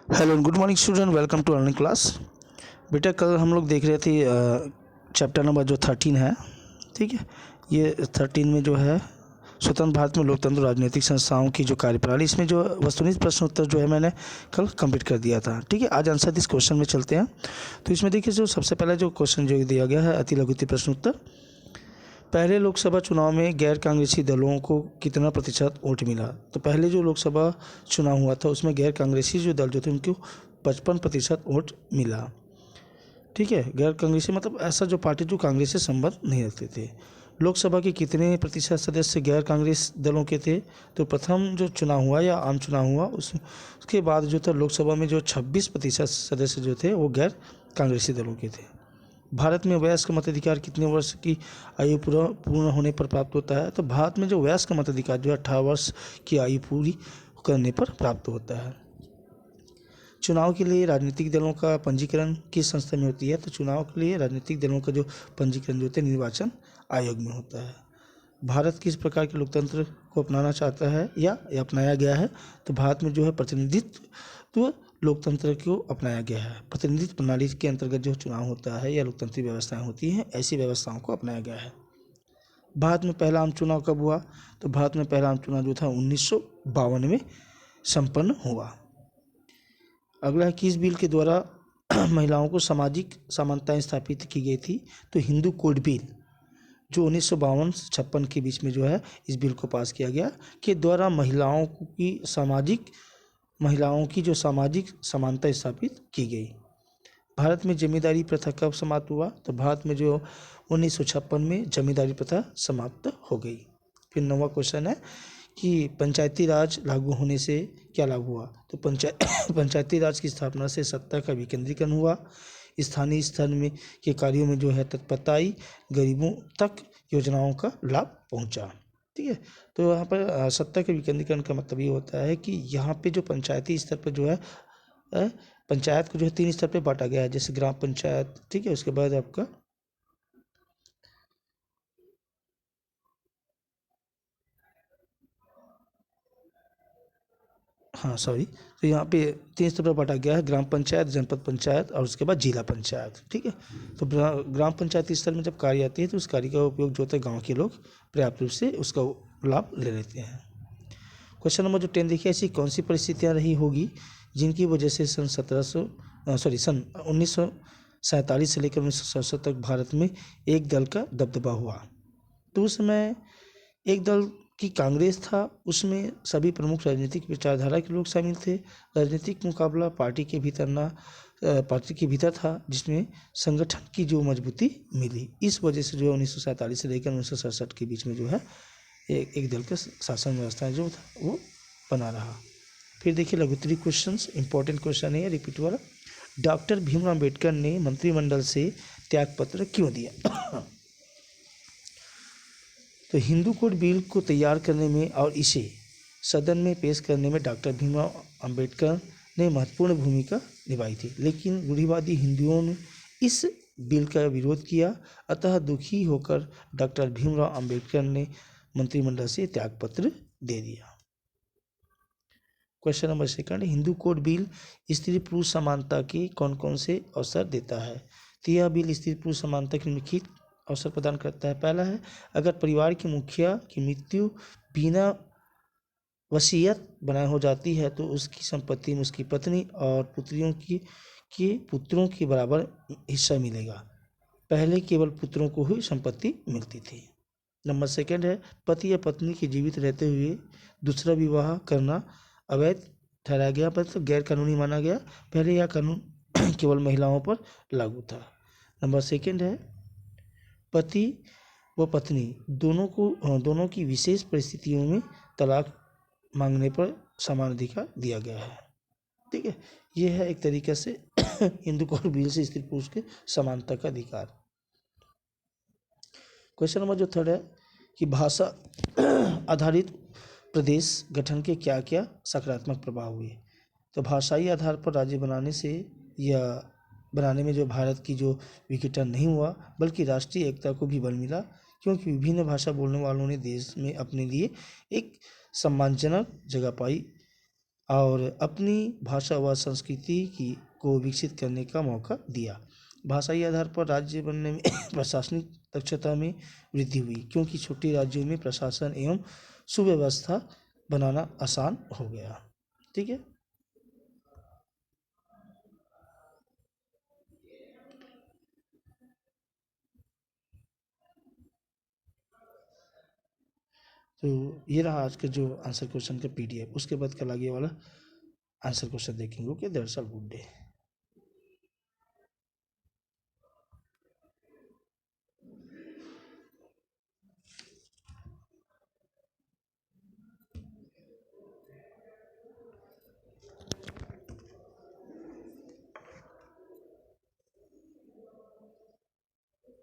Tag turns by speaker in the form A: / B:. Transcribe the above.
A: Hello good morning student, welcome to earning class. बेटा कल हम लोग देख रहे थे चैप्टर नंबर जो 13 है, ठीक है। ये 13 में जो है स्वतंत्र भारत में लोकतंत्र राजनीतिक संस्थाओं की जो कार्यप्रणाली, इसमें जो वस्तुनिष्ठ प्रश्न उत्तर जो है मैंने कल कंप्लीट कर दिया था, ठीक है। आज आंसर दिस क्वेश्चन में चलते हैं। तो इसमें देखिए जो सबसे पहला जो क्वेश्चन जो दिया गया है अति लघुत्तम प्रश्न उत्तर, पहले लोकसभा चुनाव में गैर कांग्रेसी दलों को कितना प्रतिशत वोट मिला। तो पहले जो लोकसभा चुनाव हुआ था उसमें गैर कांग्रेसी जो दल जो थे उनको 55% वोट मिला, ठीक है। गैर कांग्रेसी मतलब ऐसा जो पार्टी जो कांग्रेस से संबंध नहीं रखते थे। लोकसभा के कितने प्रतिशत सदस्य गैर कांग्रेस दलों के थे। तो प्रथम जो चुनाव हुआ या आम चुनाव हुआ उसके बाद जो था लोकसभा में जो 26% सदस्य जो थे वो गैर कांग्रेसी दलों के थे। भारत में वयस्क मताधिकार कितने वर्ष की आयु पूर्ण होने पर प्राप्त होता है। तो भारत में जो वयस्क मताधिकार जो 18 वर्ष की आयु पूरी करने पर प्राप्त होता है। चुनाव के लिए राजनीतिक दलों का पंजीकरण किस संस्था में होती है। तो चुनाव के लिए राजनीतिक दलों का जो पंजीकरण जो होता है निर्वाचन आयोग में होता है। भारत किस प्रकार के लोकतंत्र को अपनाना चाहता है या अपनाया गया है। तो भारत में जो है प्रतिनिधित्व लोकतंत्र को अपनाया गया है। प्रतिनिधित्व प्रणाली के अंतर्गत जो चुनाव होता है या लोकतांत्रिक व्यवस्थाएं होती हैं, ऐसी व्यवस्थाओं को अपनाया गया है। भारत में पहला आम चुनाव कब हुआ। तो भारत में पहला आम चुनाव जो था 1952 में संपन्न हुआ। अगला है किस बिल के द्वारा महिलाओं को सामाजिक समानताएं स्थापित की गई थी। तो हिंदू कोड बिल जो 1952-56 के बीच में जो है इस बिल को पास किया गया के द्वारा महिलाओं की जो सामाजिक समानता स्थापित की गई। भारत में जमींदारी प्रथा कब समाप्त हुआ। तो भारत में जो 1956 में जमींदारी प्रथा समाप्त हो गई। फिर 9वां क्वेश्चन है कि पंचायती राज लागू होने से क्या लाभ हुआ। तो पंचायती राज की स्थापना से सत्ता का विकेंद्रीकरण हुआ। स्थानीय स्तर में के कार्यों में जो है तत्परता आई। गरीबों तक योजनाओं का लाभ पहुंचा, ठीक है। तो यहाँ पर सत्ता के विकेंद्रीकरण का मतलब ये होता है कि यहाँ पे जो पंचायती स्तर पर जो है पंचायत को जो है 3 स्तर पे बांटा गया है, जैसे ग्राम पंचायत, ठीक है। उसके बाद आपका तो यहाँ पे 3 स्तर पर बांटा गया है, ग्राम पंचायत, जनपद पंचायत और उसके बाद जिला पंचायत, ठीक है। तो ग्राम पंचायत स्तर में जब कार्य आती है तो उस कार्य का उपयोग जो होता है गाँव के लोग पर्याप्त रूप से उसका लाभ ले लेते हैं। क्वेश्चन नंबर जो 10 देखिए, ऐसी कौन सी परिस्थितियाँ रही होगी जिनकी वजह से सन 1947 से लेकर 1967 तक भारत में एक दल का दबदबा हुआ। तो उस समय एक दल की कांग्रेस था, उसमें सभी प्रमुख राजनीतिक विचारधारा के लोग शामिल थे। राजनीतिक मुकाबला पार्टी के भीतर था, जिसमें संगठन की जो मजबूती मिली। इस वजह से जो 1947 से लेकर 1967 के बीच में जो है एक दल का शासन व्यवस्था जो था वो बना रहा। फिर देखिए लघुत्तरी क्वेश्चंस, इंपॉर्टेंट क्वेश्चन है रिपीट वाला। डॉक्टर भीमराव अम्बेडकर ने मंत्रिमंडल से त्यागपत्र क्यों दिया। तो हिंदू कोड बिल को तैयार करने में और इसे सदन में पेश करने में डॉक्टर भीमराव अम्बेडकर ने महत्वपूर्ण भूमिका निभाई थी, लेकिन रूढ़िवादी हिंदुओं ने इस बिल का विरोध किया। अतः दुखी होकर डॉक्टर भीमराव अम्बेडकर ने मंत्रिमंडल से त्यागपत्र दे दिया। Question number 2, Hindu code bill स्त्री पुरुष समानता के कौन कौन से अवसर देता है। तो यह बिल स्त्री पुरुष समानता के निम्नलिखित अवसर प्रदान करता है। पहला है, अगर परिवार के मुखिया की मृत्यु बिना वसीयत बनाए हो जाती है तो उसकी संपत्ति में उसकी पत्नी और पुत्रों के बराबर हिस्सा मिलेगा। पहले केवल पुत्रों को ही संपत्ति मिलती थी। नंबर 2 है, पति या पत्नी के जीवित रहते हुए दूसरा विवाह करना अवैध ठहराया गया, मतलब गैर कानूनी माना गया। पहले यह कानून केवल महिलाओं पर लागू था। नंबर 2 है, पति व पत्नी दोनों की विशेष परिस्थितियों में तलाक मांगने पर समान अधिकार दिया गया है, ठीक है। यह है एक तरीके से हिंदू कोड बिल से स्त्री पुरुष के समानता का अधिकार। क्वेश्चन नंबर जो 3 है कि भाषा आधारित प्रदेश गठन के क्या क्या सकारात्मक प्रभाव हुए। तो भाषाई आधार पर राज्य बनाने में जो भारत की जो विघटन नहीं हुआ, बल्कि राष्ट्रीय एकता को भी बल मिला, क्योंकि विभिन्न भाषा बोलने वालों ने देश में अपने लिए एक सम्मानजनक जगह पाई। और अपनी भाषा व संस्कृति की को विकसित करने का मौका दिया। भाषाई आधार पर राज्य बनने में प्रशासनिक दक्षता में वृद्धि हुई, क्योंकि छोटे राज्यों में प्रशासन एवं सुव्यवस्था बनाना आसान हो गया। ठीक है। तो ये रहा आज का जो आंसर क्वेश्चन का पीडीएफ। उसके बाद कल आगे वाला आंसर क्वेश्चन देखेंगे। Okay, that's all, good day.